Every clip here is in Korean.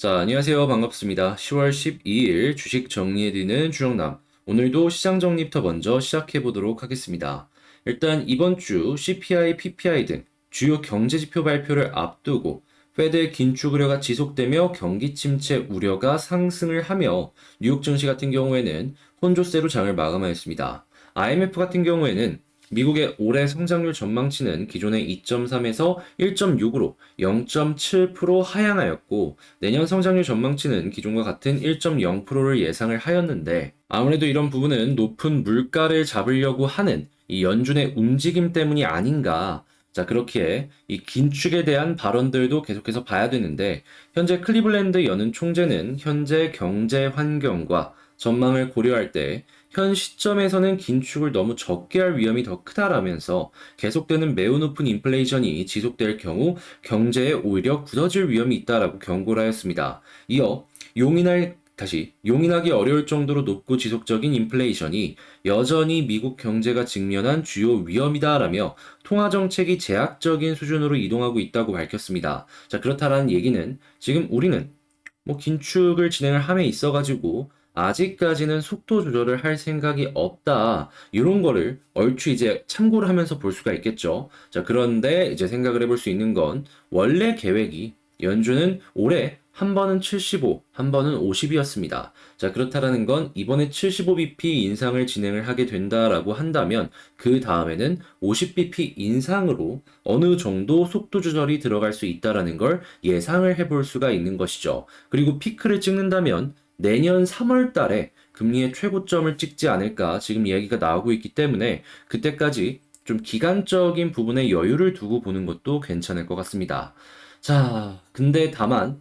자, 안녕하세요. 반갑습니다. 10월 12일 주식 정리해드리는 주영남. 오늘도 시장 정리부터 먼저 시작해 보도록 하겠습니다. 일단 이번 주 CPI, PPI 등 주요 경제 지표 발표를 앞두고 페드의 긴축 우려가 지속되며 경기 침체 우려가 상승을 하며 뉴욕 증시 같은 경우에는 혼조세로 장을 마감하였습니다. IMF 같은 경우에는 미국의 올해 성장률 전망치는 기존의 2.3에서 1.6으로 0.7% 하향하였고, 내년 성장률 전망치는 기존과 같은 1.0%를 예상을 하였는데, 아무래도 이런 부분은 높은 물가를 잡으려고 하는 이 연준의 움직임 때문이 아닌가. 자, 그렇기에 이 긴축에 대한 발언들도 계속해서 봐야 되는데, 현재 클리블랜드 연은 총재는 현재 경제 환경과 전망을 고려할 때 현 시점에서는 긴축을 너무 적게 할 위험이 더 크다라면서 계속되는 매우 높은 인플레이션이 지속될 경우 경제에 오히려 굳어질 위험이 있다라고 경고를 하였습니다. 이어 용인하기 어려울 정도로 높고 지속적인 인플레이션이 여전히 미국 경제가 직면한 주요 위험이다라며 통화 정책이 제약적인 수준으로 이동하고 있다고 밝혔습니다. 자, 그렇다라는 얘기는 지금 우리는 긴축을 진행을 함에 있어가지고 아직까지는 속도 조절을 할 생각이 없다. 이런 거를 얼추 이제 참고를 하면서 볼 수가 있겠죠. 자, 그런데 이제 생각을 해볼 수 있는 건 원래 계획이 연준은 올해 한 번은 75, 한 번은 50이었습니다. 자, 그렇다라는 건 이번에 75bp 인상을 진행을 하게 된다라고 한다면 그 다음에는 50bp 인상으로 어느 정도 속도 조절이 들어갈 수 있다라는 걸 예상을 해볼 수가 있는 것이죠. 그리고 피크를 찍는다면 내년 3월 달에 금리의 최고점을 찍지 않을까 지금 이야기가 나오고 있기 때문에 그때까지 좀 기간적인 부분에 여유를 두고 보는 것도 괜찮을 것 같습니다. 자, 근데 다만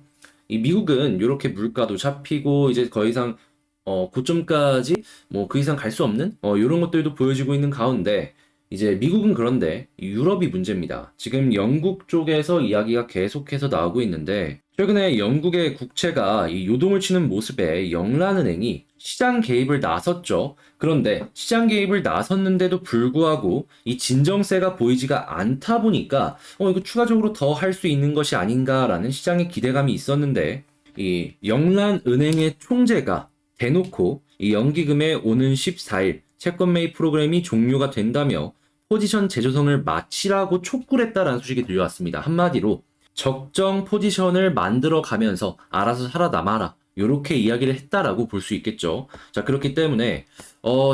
이 미국은 이렇게 물가도 잡히고 이제 더 이상 고점까지 뭐 그 이상 갈 수 없는 이런 것들도 보여지고 있는 가운데 이제 미국은 그런데 유럽이 문제입니다. 지금 영국 쪽에서 이야기가 계속해서 나오고 있는데 최근에 영국의 국채가 이 요동을 치는 모습에 영란은행이 시장 개입을 나섰죠. 그런데 시장 개입을 나섰는데도 불구하고 이 진정세가 보이지가 않다 보니까 이거 추가적으로 더 할 수 있는 것이 아닌가라는 시장의 기대감이 있었는데 이 영란은행의 총재가 대놓고 이 연기금에 오는 14일 채권 매입 프로그램이 종료가 된다며 포지션 재조성을 마치라고 촉구를 했다라는 소식이 들려왔습니다. 한마디로 적정 포지션을 만들어 가면서 알아서 살아남아라. 요렇게 이야기를 했다라고 볼 수 있겠죠. 자, 그렇기 때문에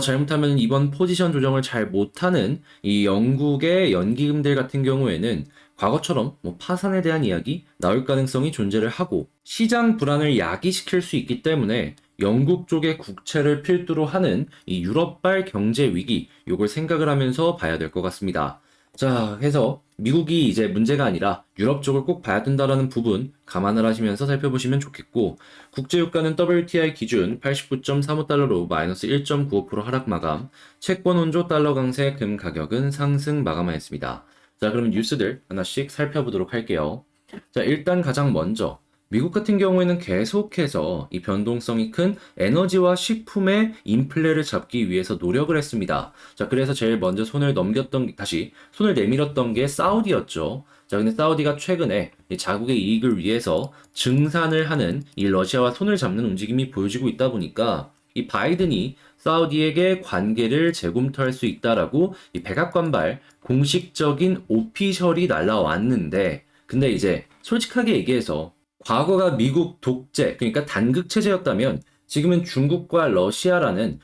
잘못하면 이번 포지션 조정을 잘 못하는 이 영국의 연기금들 같은 경우에는 과거처럼 파산에 대한 이야기 나올 가능성이 존재를 하고 시장 불안을 야기시킬 수 있기 때문에 영국 쪽의 국채를 필두로 하는 이 유럽발 경제 위기, 요걸 생각을 하면서 봐야 될 것 같습니다. 자, 해서 미국이 이제 문제가 아니라 유럽 쪽을 꼭 봐야 된다라는 부분 감안을 하시면서 살펴보시면 좋겠고, 국제유가는 WTI 기준 89.35달러로 마이너스 1.95% 하락 마감, 채권 원조 달러 강세 금 가격은 상승 마감하였습니다. 자, 그럼 뉴스들 하나씩 살펴보도록 할게요. 자, 일단 가장 먼저 미국 같은 경우에는 계속해서 이 변동성이 큰 에너지와 식품의 인플레를 잡기 위해서 노력을 했습니다. 자, 그래서 제일 먼저 손을 내밀었던 게 사우디였죠. 자, 근데 사우디가 최근에 이 자국의 이익을 위해서 증산을 하는 이 러시아와 손을 잡는 움직임이 보여지고 있다 보니까 이 바이든이 사우디에게 관계를 재검토할 수 있다라고 이 백악관발 공식적인 오피셜이 날라왔는데, 근데 이제 솔직하게 얘기해서 과거가 미국 독재, 그러니까 단극 체제였다면 지금은 중국과 러시아라는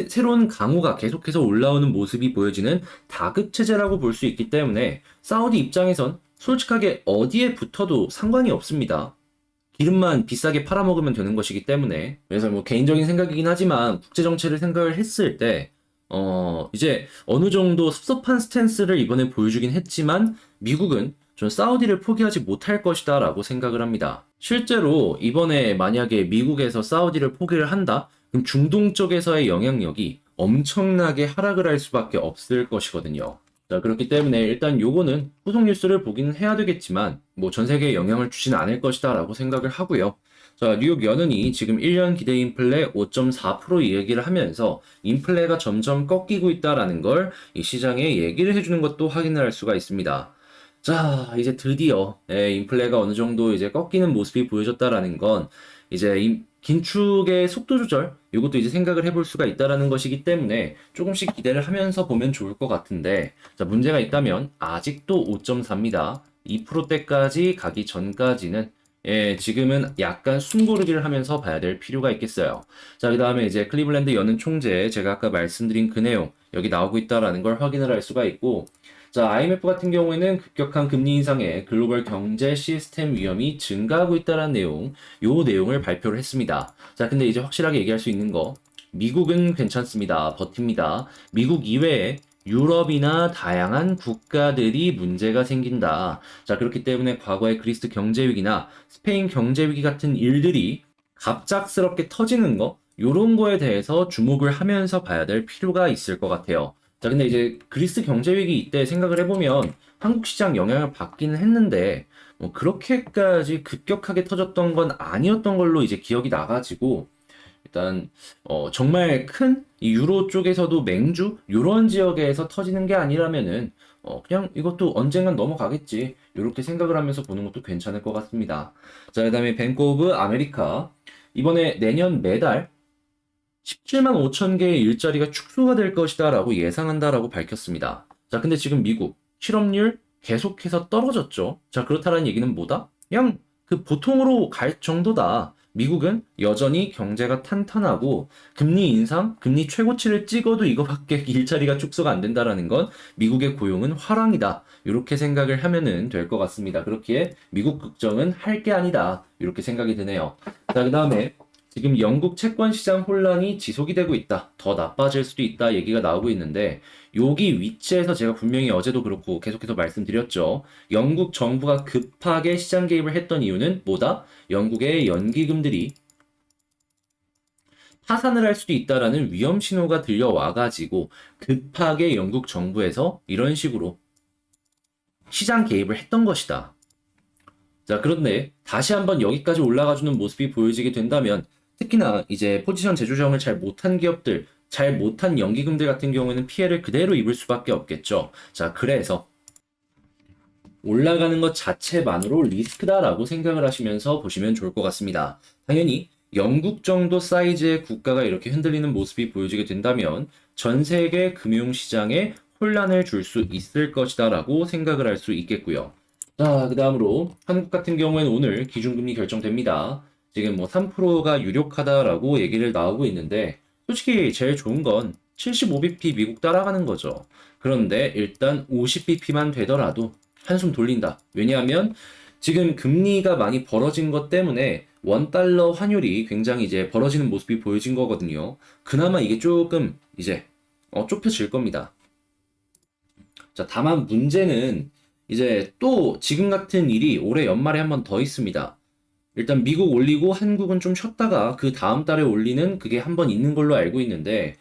새로운 강호가 계속해서 올라오는 모습이 보여지는 다극 체제라고 볼 수 있기 때문에 사우디 입장에선 솔직하게 어디에 붙어도 상관이 없습니다. 기름만 비싸게 팔아먹으면 되는 것이기 때문에. 그래서 개인적인 생각이긴 하지만 국제 정치를 생각을 했을 때 이제 어느 정도 섭섭한 스탠스를 이번에 보여주긴 했지만 미국은 전 사우디를 포기하지 못할 것이다 라고 생각을 합니다. 실제로 이번에 만약에 미국에서 사우디를 포기를 한다? 그럼 중동 쪽에서의 영향력이 엄청나게 하락을 할 수밖에 없을 것이거든요. 자, 그렇기 때문에 일단 요거는 후속 뉴스를 보기는 해야 되겠지만 전 세계에 영향을 주진 않을 것이다 라고 생각을 하고요. 자, 뉴욕 연은이 지금 1년 기대 인플레 5.4% 이야기를 하면서 인플레가 점점 꺾이고 있다라는 걸 이 시장에 얘기를 해주는 것도 확인을 할 수가 있습니다. 자, 이제 드디어 인플레가 어느 정도 이제 꺾이는 모습이 보여졌다라는 건 이제 긴축의 속도 조절 이것도 이제 생각을 해볼 수가 있다라는 것이기 때문에 조금씩 기대를 하면서 보면 좋을 것 같은데 자, 문제가 있다면 아직도 5.4입니다. 2%대까지 가기 전까지는 지금은 약간 숨고르기를 하면서 봐야 될 필요가 있겠어요. 자, 그 다음에 이제 클리블랜드 연은 총재 제가 아까 말씀드린 그 내용 여기 나오고 있다라는 걸 확인을 할 수가 있고 자, IMF 같은 경우에는 급격한 금리 인상에 글로벌 경제 시스템 위험이 증가하고 있다는 내용, 요 내용을 발표를 했습니다. 자, 근데 이제 확실하게 얘기할 수 있는 거, 미국은 괜찮습니다. 버팁니다. 미국 이외에 유럽이나 다양한 국가들이 문제가 생긴다. 자, 그렇기 때문에 과거의 그리스 경제 위기나 스페인 경제 위기 같은 일들이 갑작스럽게 터지는 거, 요런 거에 대해서 주목을 하면서 봐야 될 필요가 있을 것 같아요. 자, 근데 이제 그리스 경제 위기 이때 생각을 해보면 한국 시장 영향을 받기는 했는데 뭐 그렇게까지 급격하게 터졌던 건 아니었던 걸로 이제 기억이 나가지고 일단 정말 큰 이 유로 쪽에서도 맹주 요런 지역에서 터지는 게 아니라면은 그냥 이것도 언젠간 넘어가겠지 이렇게 생각을 하면서 보는 것도 괜찮을 것 같습니다. 자, 그다음에 뱅크 오브 아메리카 이번에 내년 매달 17만 5천 개의 일자리가 축소가 될 것이다라고 예상한다라고 밝혔습니다. 자, 근데 지금 미국 실업률 계속해서 떨어졌죠. 자, 그렇다는 얘기는 뭐다? 그냥 그 보통으로 갈 정도다. 미국은 여전히 경제가 탄탄하고 금리 인상, 금리 최고치를 찍어도 이거밖에 일자리가 축소가 안 된다라는 건 미국의 고용은 화랑이다. 이렇게 생각을 하면은 될 것 같습니다. 그렇기에 미국 국정은 할 게 아니다. 이렇게 생각이 드네요. 자, 그다음에 지금 영국 채권 시장 혼란이 지속이 되고 있다. 더 나빠질 수도 있다. 얘기가 나오고 있는데 여기 위치에서 제가 분명히 어제도 그렇고 계속해서 말씀드렸죠. 영국 정부가 급하게 시장 개입을 했던 이유는 뭐다? 영국의 연기금들이 파산을 할 수도 있다라는 위험 신호가 들려와가지고 급하게 영국 정부에서 이런 식으로 시장 개입을 했던 것이다. 자, 그런데 다시 한번 여기까지 올라가주는 모습이 보여지게 된다면 특히나 이제 포지션 재조정을 잘 못한 기업들, 잘 못한 연기금들 같은 경우에는 피해를 그대로 입을 수밖에 없겠죠. 자, 그래서 올라가는 것 자체만으로 리스크다라고 생각을 하시면서 보시면 좋을 것 같습니다. 당연히 영국 정도 사이즈의 국가가 이렇게 흔들리는 모습이 보여지게 된다면 전 세계 금융시장에 혼란을 줄 수 있을 것이다라고 생각을 할 수 있겠고요. 자, 그 다음으로 한국 같은 경우에는 오늘 기준금리 결정됩니다. 지금 뭐 3%가 유력하다라고 얘기를 나오고 있는데 솔직히 제일 좋은 건 75bp 미국 따라가는 거죠. 그런데 일단 50bp만 되더라도 한숨 돌린다. 왜냐하면 지금 금리가 많이 벌어진 것 때문에 원달러 환율이 굉장히 이제 벌어지는 모습이 보여진 거거든요. 그나마 이게 조금 이제 좁혀질 겁니다. 자, 다만 문제는 이제 또 지금 같은 일이 올해 연말에 한 번 더 있습니다. 일단 미국 올리고 한국은 좀 쉬었다가 그 다음 달에 올리는 그게 한 번 있는 걸로 알고 있는데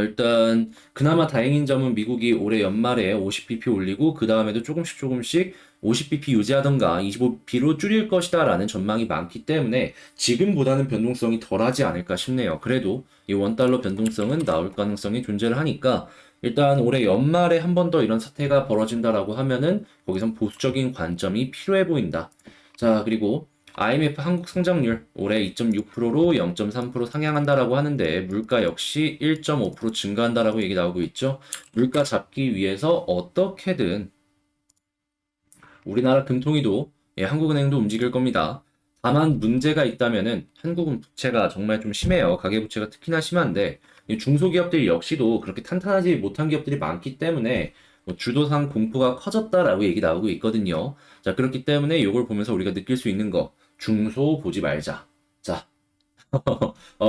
일단 그나마 다행인 점은 미국이 올해 연말에 50bp 올리고 그 다음에도 조금씩 조금씩 50bp 유지하던가 25bp로 줄일 것이다라는 전망이 많기 때문에 지금보다는 변동성이 덜하지 않을까 싶네요. 그래도 이 원달러 변동성은 나올 가능성이 존재를 하니까 일단 올해 연말에 한 번 더 이런 사태가 벌어진다라고 하면은 거기선 보수적인 관점이 필요해 보인다. 자, 그리고 IMF 한국 성장률 올해 2.6%로 0.3% 상향한다라고 하는데 물가 역시 1.5% 증가한다라고 얘기 나오고 있죠. 물가 잡기 위해서 어떻게든 우리나라 금통위도 한국은행도 움직일 겁니다. 다만 문제가 있다면은 한국은 부채가 정말 좀 심해요. 가계부채가 특히나 심한데 이 중소기업들 역시도 그렇게 탄탄하지 못한 기업들이 많기 때문에 뭐 주도상 공포가 커졌다라고 얘기 나오고 있거든요. 자, 그렇기 때문에 이걸 보면서 우리가 느낄 수 있는 거 중소 보지 말자. 자,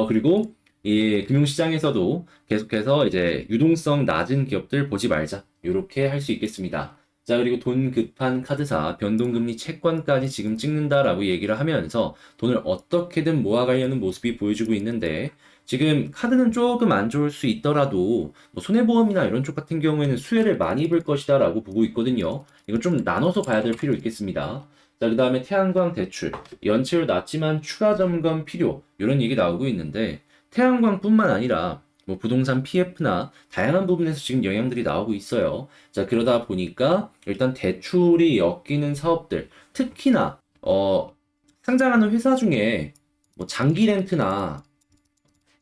그리고 이 금융시장에서도 계속해서 이제 유동성 낮은 기업들 보지 말자. 이렇게 할 수 있겠습니다. 자, 그리고 돈 급한 카드사, 변동금리 채권까지 지금 찍는다라고 얘기를 하면서 돈을 어떻게든 모아가려는 모습이 보여주고 있는데 지금 카드는 조금 안 좋을 수 있더라도 뭐 손해보험이나 이런 쪽 같은 경우에는 수혜를 많이 입을 것이다라고 보고 있거든요. 이거 좀 나눠서 봐야 될 필요 있겠습니다. 자, 그 다음에 태양광 대출, 연체율 낮지만 추가 점검 필요 이런 얘기 나오고 있는데 태양광뿐만 아니라 뭐 부동산 PF나 다양한 부분에서 지금 영향들이 나오고 있어요. 자, 그러다 보니까 일단 대출이 엮이는 사업들, 특히나 상장하는 회사 중에 뭐 장기 렌트나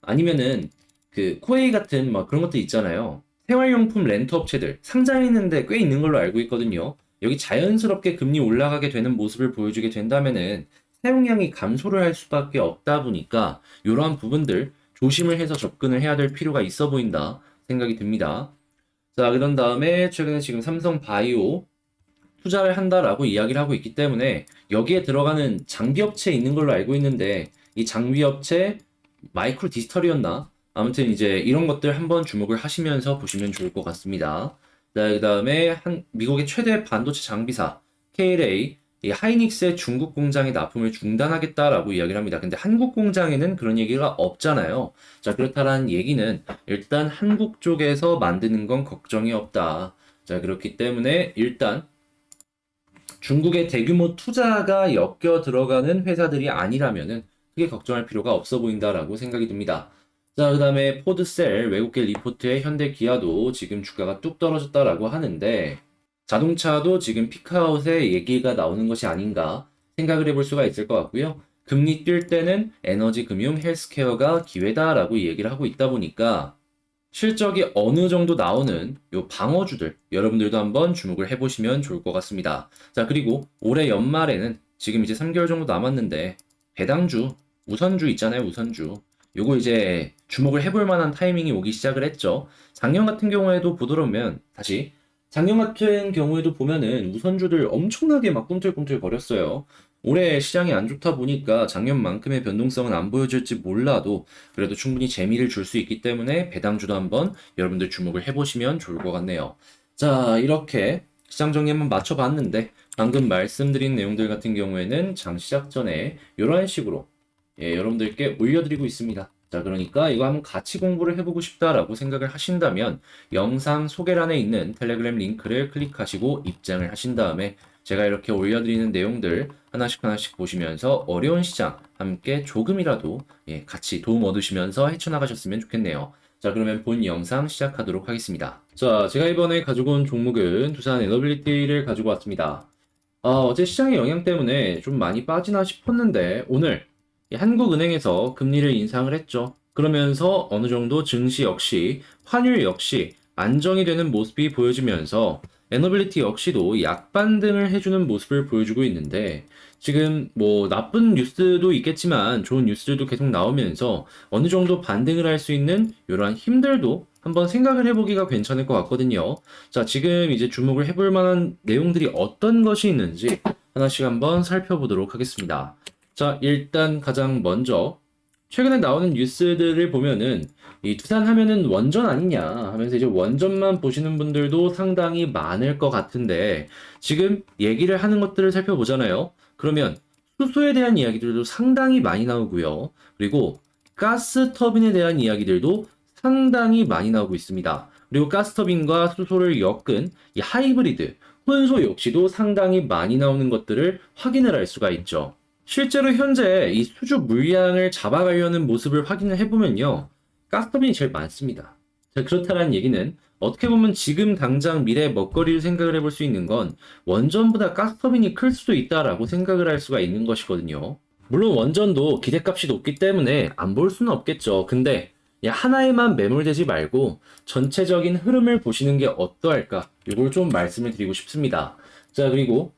아니면은 그 코웨이 같은 막 그런 것들 있잖아요. 생활용품 렌트 업체들 상장했는데 꽤 있는 걸로 알고 있거든요. 여기 자연스럽게 금리 올라가게 되는 모습을 보여주게 된다면은 사용량이 감소를 할 수밖에 없다 보니까 이러한 부분들 조심을 해서 접근을 해야 될 필요가 있어 보인다 생각이 듭니다. 자, 그런 다음에 최근에 지금 삼성 바이오 투자를 한다라고 이야기를 하고 있기 때문에 여기에 들어가는 장비 업체에 있는 걸로 알고 있는데 이 장비 업체 마이크로 디지털이었나? 아무튼 이제 이런 것들 한번 주목을 하시면서 보시면 좋을 것 같습니다. 자, 그다음에 미국의 최대 반도체 장비사 KLA 이 하이닉스의 중국 공장의 납품을 중단하겠다라고 이야기를 합니다. 근데 한국 공장에는 그런 얘기가 없잖아요. 자, 그렇다라는 얘기는 일단 한국 쪽에서 만드는 건 걱정이 없다. 자, 그렇기 때문에 일단 중국의 대규모 투자가 엮여 들어가는 회사들이 아니라면은 크게 걱정할 필요가 없어 보인다라고 생각이 듭니다. 자, 그 다음에 포드셀 외국계 리포트에 현대 기아도 지금 주가가 뚝 떨어졌다라고 하는데 자동차도 지금 피크아웃의 얘기가 나오는 것이 아닌가 생각을 해볼 수가 있을 것 같고요. 금리 뛸 때는 에너지, 금융, 헬스케어가 기회다라고 얘기를 하고 있다 보니까 실적이 어느 정도 나오는 요 방어주들 여러분들도 한번 주목을 해보시면 좋을 것 같습니다. 자, 그리고 올해 연말에는 지금 이제 3개월 정도 남았는데 배당주, 우선주 있잖아요, 우선주. 요거 이제 주목을 해볼 만한 타이밍이 오기 시작을 했죠. 작년 같은 경우에도 보더라면 다시 작년 같은 경우에도 보면은 우선주들 엄청나게 막 꿈틀꿈틀 거렸어요. 올해 시장이 안 좋다 보니까 작년만큼의 변동성은 안 보여줄지 몰라도 그래도 충분히 재미를 줄 수 있기 때문에 배당주도 한번 여러분들 주목을 해보시면 좋을 것 같네요. 자, 이렇게 시장 정리 한번 맞춰봤는데 방금 말씀드린 내용들 같은 경우에는 장 시작 전에 이런 식으로 여러분들께 올려드리고 있습니다. 자, 그러니까 이거 한번 같이 공부를 해보고 싶다라고 생각을 하신다면 영상 소개란에 있는 텔레그램 링크를 클릭하시고 입장을 하신 다음에 제가 이렇게 올려드리는 내용들 하나씩 하나씩 보시면서 어려운 시장 함께 조금이라도 같이 도움 얻으시면서 헤쳐나가셨으면 좋겠네요. 자, 그러면 본 영상 시작하도록 하겠습니다. 자, 제가 이번에 가지고 온 종목은 두산 에너빌리티를 가지고 왔습니다. 어제 시장의 영향 때문에 좀 많이 빠지나 싶었는데 오늘 한국은행에서 금리를 인상을 했죠. 그러면서 어느 정도 증시 역시 환율 역시 안정이 되는 모습이 보여지면서 에너빌리티 역시도 약반등을 해주는 모습을 보여주고 있는데 지금 뭐 나쁜 뉴스도 있겠지만 좋은 뉴스들도 계속 나오면서 어느 정도 반등을 할 수 있는 이러한 힘들도 한번 생각을 해보기가 괜찮을 것 같거든요. 자, 지금 이제 주목을 해볼 만한 내용들이 어떤 것이 있는지 하나씩 한번 살펴보도록 하겠습니다. 자, 일단 가장 먼저 최근에 나오는 뉴스들을 보면은 이 두산 하면은 원전 아니냐 하면서 이제 원전만 보시는 분들도 상당히 많을 것 같은데 지금 얘기를 하는 것들을 살펴보잖아요. 그러면 수소에 대한 이야기들도 상당히 많이 나오고요. 그리고 가스 터빈에 대한 이야기들도 상당히 많이 나오고 있습니다. 그리고 가스 터빈과 수소를 엮은 이 하이브리드 혼소 역시도 상당히 많이 나오는 것들을 확인을 할 수가 있죠. 실제로 현재 이 수주 물량을 잡아가려는 모습을 확인을 해보면요. 가스터빈이 제일 많습니다. 자, 그렇다는 얘기는 어떻게 보면 지금 당장 미래의 먹거리를 생각을 해볼 수 있는 건 원전보다 가스터빈이 클 수도 있다라고 생각을 할 수가 있는 것이거든요. 물론 원전도 기대값이 높기 때문에 안 볼 수는 없겠죠. 근데 하나에만 매몰되지 말고 전체적인 흐름을 보시는 게 어떠할까? 이걸 좀 말씀을 드리고 싶습니다. 자, 그리고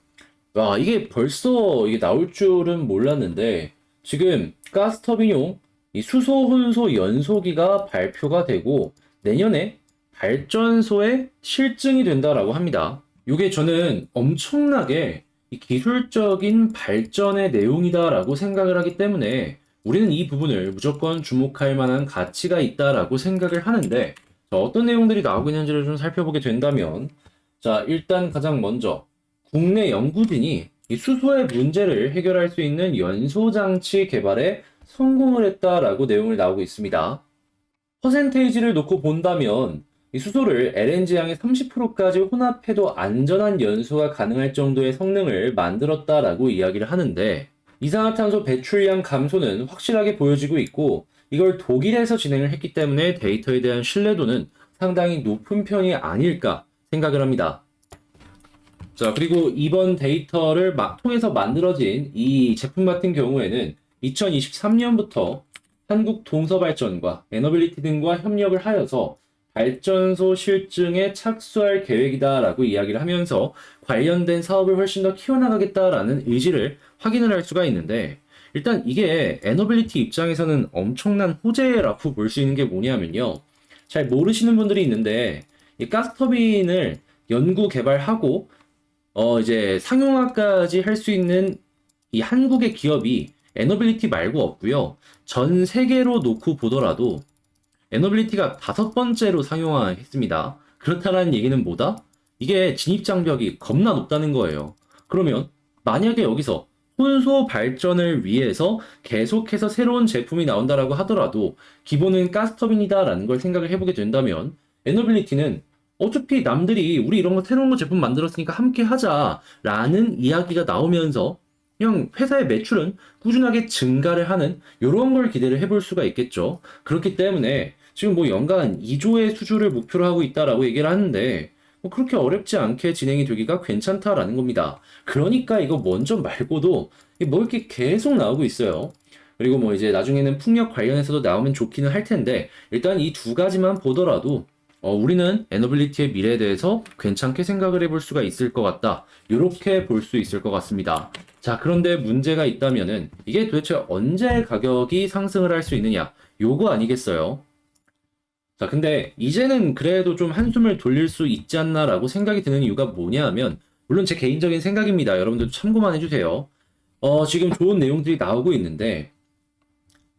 와, 이게 벌써 이게 나올 줄은 몰랐는데 지금 가스터빈용 이 수소 혼소 연소기가 발표가 되고 내년에 발전소에 실증이 된다라고 합니다. 이게 저는 엄청나게 이 기술적인 발전의 내용이다라고 생각을 하기 때문에 우리는 이 부분을 무조건 주목할 만한 가치가 있다라고 생각을 하는데 자, 어떤 내용들이 나오고 있는지를 좀 살펴보게 된다면 자, 일단 가장 먼저 국내 연구진이 이 수소의 문제를 해결할 수 있는 연소장치 개발에 성공을 했다라고 내용을 나오고 있습니다. 퍼센테이지를 놓고 본다면 이 수소를 LNG양의 30%까지 혼합해도 안전한 연소가 가능할 정도의 성능을 만들었다라고 이야기를 하는데 이산화탄소 배출량 감소는 확실하게 보여지고 있고 이걸 독일에서 진행을 했기 때문에 데이터에 대한 신뢰도는 상당히 높은 편이 아닐까 생각을 합니다. 자, 그리고 이번 데이터를 통해서 만들어진 이 제품 같은 경우에는 2023년부터 한국 동서발전과 에너빌리티 등과 협력을 하여서 발전소 실증에 착수할 계획이다라고 이야기를 하면서 관련된 사업을 훨씬 더 키워나가겠다라는 의지를 확인을 할 수가 있는데, 일단 이게 에너빌리티 입장에서는 엄청난 호재라고 볼 수 있는 게 뭐냐면요. 잘 모르시는 분들이 있는데, 이 가스터빈을 연구 개발하고 이제 상용화까지 할 수 있는 이 한국의 기업이 에너빌리티 말고 없고요. 전 세계로 놓고 보더라도 에너빌리티가 5번째로 상용화했습니다. 그렇다는 얘기는 뭐다? 이게 진입장벽이 겁나 높다는 거예요. 그러면 만약에 여기서 혼수 발전을 위해서 계속해서 새로운 제품이 나온다라고 하더라도 기본은 가스터빈이다라는 걸 생각을 해보게 된다면 에너빌리티는 어차피 남들이 우리 이런 거 새로운 거 제품 만들었으니까 함께 하자라는 이야기가 나오면서 그냥 회사의 매출은 꾸준하게 증가를 하는 이런 걸 기대를 해볼 수가 있겠죠. 그렇기 때문에 지금 뭐 연간 2조의 수주를 목표로 하고 있다라고 얘기를 하는데 뭐 그렇게 어렵지 않게 진행이 되기가 괜찮다라는 겁니다. 그러니까 이거 먼저 말고도 뭐 이렇게 계속 나오고 있어요. 그리고 뭐 이제 나중에는 풍력 관련해서도 나오면 좋기는 할 텐데 일단 이 두 가지만 보더라도 우리는 에너빌리티의 미래에 대해서 괜찮게 생각을 해볼 수가 있을 것 같다. 이렇게 볼 수 있을 것 같습니다. 자, 그런데 문제가 있다면은 이게 도대체 언제 가격이 상승을 할 수 있느냐? 요거 아니겠어요? 자, 근데 이제는 그래도 좀 한숨을 돌릴 수 있지 않나라고 생각이 드는 이유가 뭐냐 하면 물론 제 개인적인 생각입니다. 여러분들도 참고만 해주세요. 지금 좋은 내용들이 나오고 있는데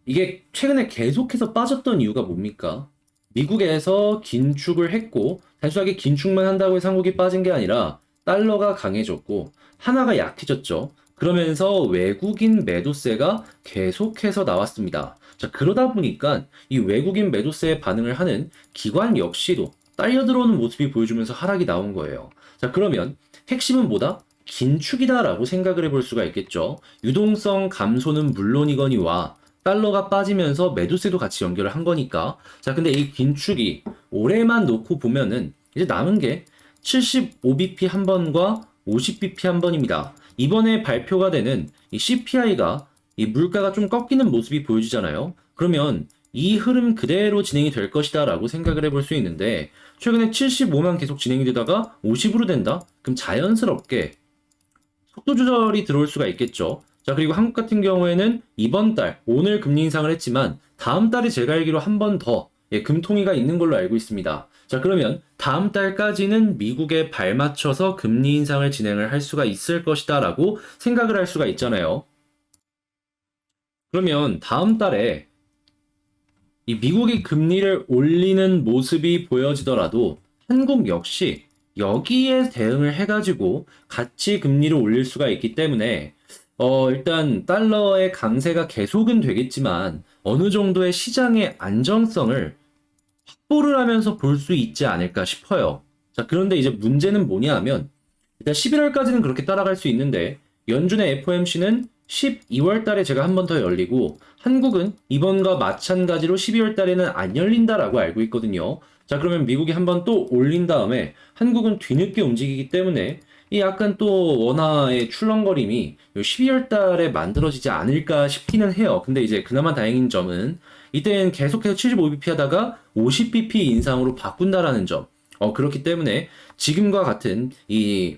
이게 최근에 계속해서 빠졌던 이유가 뭡니까? 미국에서 긴축을 했고 단순하게 긴축만 한다고 해서 한국이 빠진 게 아니라 달러가 강해졌고 하나가 약해졌죠. 그러면서 외국인 매도세가 계속해서 나왔습니다. 자, 그러다 보니까 이 외국인 매도세에 반응을 하는 기관 역시도 딸려 들어오는 모습이 보여주면서 하락이 나온 거예요. 자, 그러면 핵심은 뭐다? 긴축이다라고 생각을 해볼 수가 있겠죠. 유동성 감소는 물론이거니와 달러가 빠지면서 매도세도 같이 연결을 한 거니까. 자, 근데 이 긴축이 올해만 놓고 보면은 이제 남은 게 75bp 한 번과 50bp 한 번입니다. 이번에 발표가 되는 이 CPI가 이 물가가 좀 꺾이는 모습이 보여지잖아요. 그러면 이 흐름 그대로 진행이 될 것이다 라고 생각을 해볼 수 있는데 최근에 75만 계속 진행이 되다가 50으로 된다? 그럼 자연스럽게 속도 조절이 들어올 수가 있겠죠. 자, 그리고 한국 같은 경우에는 이번 달, 오늘 금리 인상을 했지만 다음 달에 제가 알기로 한 번 더 금통위가 있는 걸로 알고 있습니다. 자, 그러면 다음 달까지는 미국에 발맞춰서 금리 인상을 진행을 할 수가 있을 것이다 라고 생각을 할 수가 있잖아요. 그러면 다음 달에 이 미국이 금리를 올리는 모습이 보여지더라도 한국 역시 여기에 대응을 해가지고 같이 금리를 올릴 수가 있기 때문에 일단 달러의 강세가 계속은 되겠지만 어느 정도의 시장의 안정성을 확보를 하면서 볼 수 있지 않을까 싶어요. 자, 그런데 이제 문제는 뭐냐 하면 일단 11월까지는 그렇게 따라갈 수 있는데 연준의 FOMC는 12월 달에 제가 한 번 더 열리고 한국은 이번과 마찬가지로 12월 달에는 안 열린다라고 알고 있거든요. 자, 그러면 미국이 한 번 또 올린 다음에 한국은 뒤늦게 움직이기 때문에 이 약간 또 원화의 출렁거림이 12월 달에 만들어지지 않을까 싶기는 해요. 근데 이제 그나마 다행인 점은 이때는 계속해서 75bp 하다가 50bp 인상으로 바꾼다라는 점. 그렇기 때문에 지금과 같은 이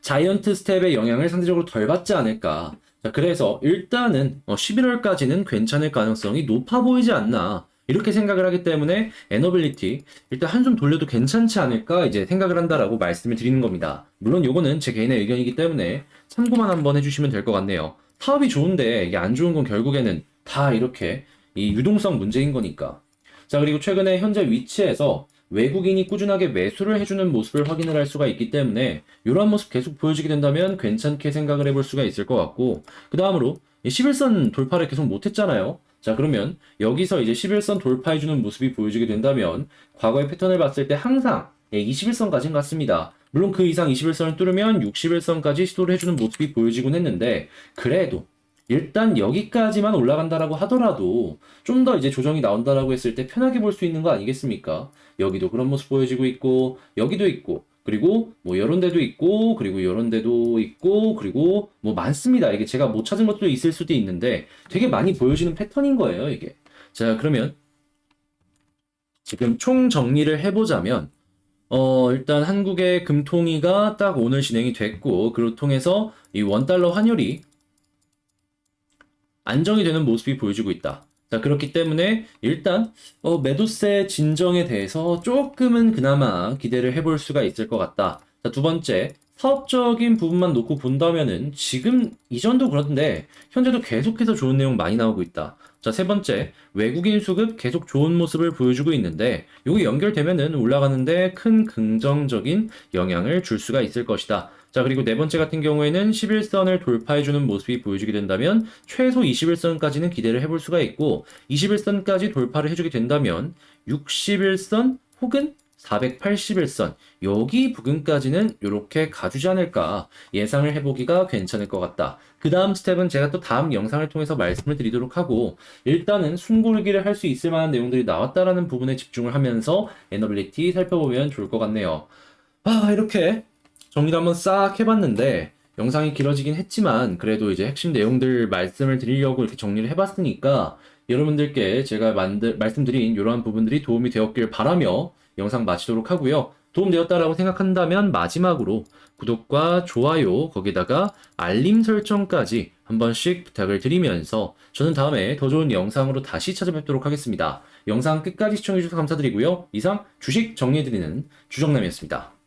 자이언트 스텝의 영향을 상대적으로 덜 받지 않을까. 자, 그래서 일단은 11월까지는 괜찮을 가능성이 높아 보이지 않나. 이렇게 생각을 하기 때문에 에너빌리티 일단 한숨 돌려도 괜찮지 않을까 이제 생각을 한다라고 말씀을 드리는 겁니다. 물론 요거는 제 개인의 의견이기 때문에 참고만 한번 해주시면 될 것 같네요. 사업이 좋은데 이게 안 좋은 건 결국에는 다 이렇게 이 유동성 문제인 거니까. 자, 그리고 최근에 현재 위치에서 외국인이 꾸준하게 매수를 해주는 모습을 확인을 할 수가 있기 때문에 이러한 모습 계속 보여지게 된다면 괜찮게 생각을 해볼 수가 있을 것 같고 그 다음으로 11선 돌파를 계속 못했잖아요. 자, 그러면 여기서 이제 11선 돌파해주는 모습이 보여지게 된다면 과거의 패턴을 봤을 때 항상 21선까지는 갔습니다. 물론 그 이상 21선을 뚫으면 61선까지 시도를 해주는 모습이 보여지곤 했는데 그래도 일단 여기까지만 올라간다라고 하더라도 좀 더 이제 조정이 나온다라고 했을 때 편하게 볼 수 있는 거 아니겠습니까? 여기도 그런 모습 보여지고 있고, 여기도 있고, 그리고 뭐 이런 데도 있고, 그리고 이런 데도 있고, 그리고 뭐 많습니다. 이게 제가 못 찾은 것도 있을 수도 있는데 되게 많이 보여지는 패턴인 거예요, 이게. 자, 그러면 지금 총 정리를 해보자면 일단 한국의 금통위가 딱 오늘 진행이 됐고, 그로 통해서 이 원달러 환율이 안정이 되는 모습이 보여지고 있다. 자, 그렇기 때문에 일단 매도세 진정에 대해서 조금은 그나마 기대를 해볼 수가 있을 것 같다. 자, 두 번째, 사업적인 부분만 놓고 본다면은 지금 이전도 그런데 현재도 계속해서 좋은 내용 많이 나오고 있다. 자, 세 번째, 외국인 수급 계속 좋은 모습을 보여주고 있는데 이게 연결되면은 올라가는데 큰 긍정적인 영향을 줄 수가 있을 것이다. 자, 그리고 네 번째 같은 경우에는 11선을 돌파해주는 모습이 보여주게 된다면 최소 21선까지는 기대를 해볼 수가 있고 21선까지 돌파를 해주게 된다면 61선 혹은 481선 여기 부근까지는 이렇게 가주지 않을까 예상을 해보기가 괜찮을 것 같다. 그 다음 스텝은 제가 또 다음 영상을 통해서 말씀을 드리도록 하고 일단은 숨고르기를 할 수 있을 만한 내용들이 나왔다라는 부분에 집중을 하면서 에너빌리티 살펴보면 좋을 것 같네요. 이렇게 정리를 한번 싹 해봤는데 영상이 길어지긴 했지만 그래도 이제 핵심 내용들 말씀을 드리려고 이렇게 정리를 해봤으니까 여러분들께 제가 말씀드린 이러한 부분들이 도움이 되었길 바라며 영상 마치도록 하고요. 도움되었다라고 생각한다면 마지막으로 구독과 좋아요 거기다가 알림 설정까지 한 번씩 부탁을 드리면서 저는 다음에 더 좋은 영상으로 다시 찾아뵙도록 하겠습니다. 영상 끝까지 시청해주셔서 감사드리고요. 이상 주식 정리해드리는 주정남이었습니다.